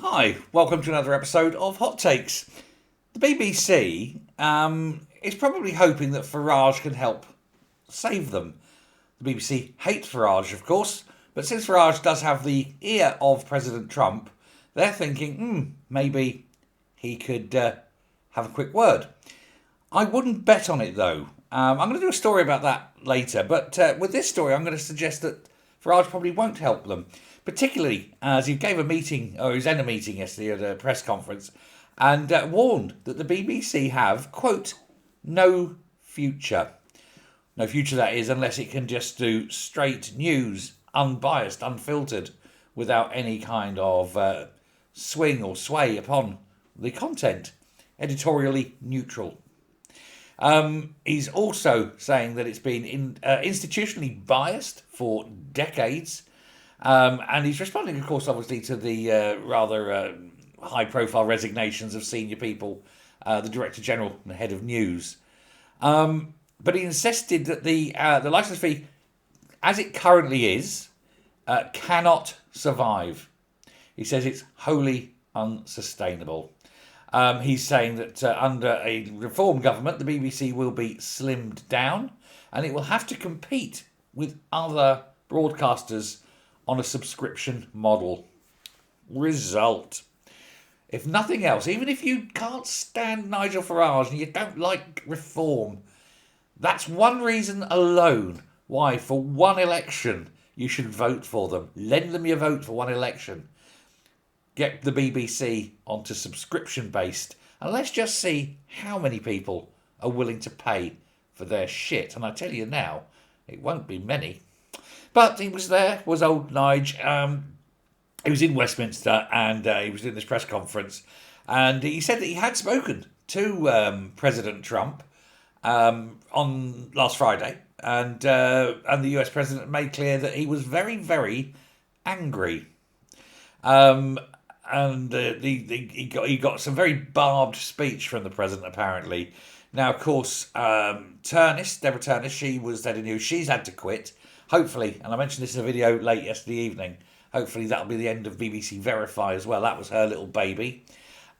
Hi, welcome to another episode of Hot Takes. The BBC is probably hoping that Farage can help save them. The BBC hate Farage, of course, but since Farage does have the ear of President Trump, they're thinking, maybe he could have a quick word. I wouldn't bet on it though. I'm going to do a story about that later, but with this story, I'm going to suggest that Farage probably won't help them, particularly as he gave a meeting, or he was in a meeting yesterday at a press conference, and warned that the BBC have, quote, no future. No future, that is, unless it can just do straight news, unbiased, unfiltered, without any kind of swing or sway upon the content, editorially neutral. He's also saying that it's been institutionally biased for decades. And he's responding, of course, obviously, to the rather high-profile resignations of senior people, the Director General and the Head of News. But he insisted that the licence fee, as it currently is, cannot survive. He says it's wholly unsustainable. He's saying that under a reform government, the BBC will be slimmed down and it will have to compete with other broadcasters on a subscription model. Result. If nothing else, even if you can't stand Nigel Farage and you don't like reform, that's one reason alone why for one election you should vote for them. Lend them your vote for one election. Get the BBC onto subscription based, and let's just see how many people are willing to pay for their shit. And I tell you now, it won't be many. But he was there, was old Nige. He was in Westminster and he was in this press conference. And he said that he had spoken to President Trump on last Friday. And the US president made clear that he was very, very angry. He got some very barbed speech from the president, apparently. Now, of course, Deborah Turness, she was head of news. She's had to quit. Hopefully, and I mentioned this in a video late yesterday evening, hopefully that'll be the end of BBC Verify as well. That was her little baby.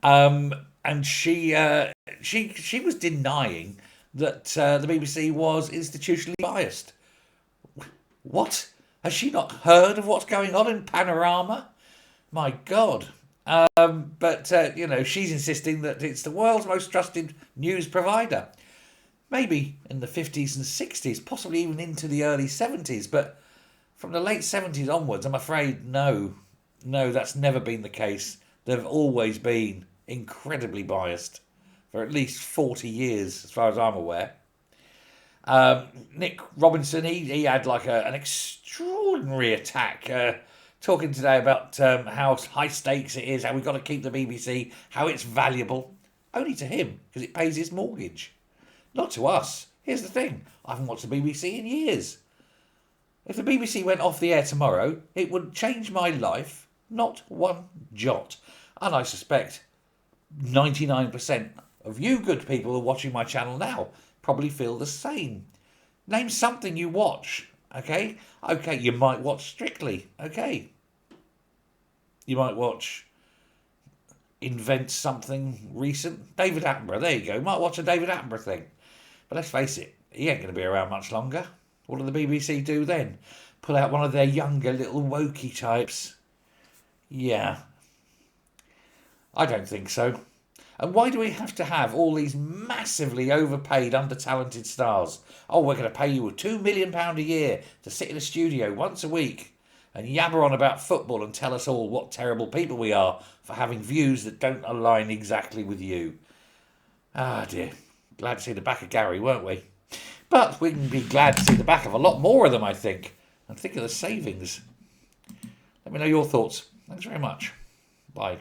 And she was denying that the BBC was institutionally biased. What? Has she not heard of what's going on in Panorama? My God. But she's insisting that it's the world's most trusted news provider. Maybe in the 50s and 60s, possibly even into the early 70s. But from the late 70s onwards, I'm afraid, no, that's never been the case. They've always been incredibly biased for at least 40 years, as far as I'm aware. Nick Robinson, he had like an extraordinary attack, talking today about how high stakes it is, how we've got to keep the BBC, how it's valuable. Only to him, because it pays his mortgage. Not to us. Here's the thing. I haven't watched the BBC in years. If the BBC went off the air tomorrow, it would change my life, not one jot. And I suspect 99% of you good people who are watching my channel now probably feel the same. Name something you watch, okay? Okay, you might watch Strictly, okay? You might watch Invent something recent. David Attenborough, there you go. You might watch a David Attenborough thing. But let's face it, he ain't going to be around much longer. What do the BBC do then? Pull out one of their younger little wokey types? Yeah. I don't think so. And why do we have to have all these massively overpaid, under-talented stars? Oh, we're going to pay you £2 million a year to sit in a studio once a week and yabber on about football and tell us all what terrible people we are for having views that don't align exactly with you. Ah, dear. Glad to see the back of Gary, weren't we? But we can be glad to see the back of a lot more of them, I think. And think of the savings. Let me know your thoughts. Thanks very much. Bye.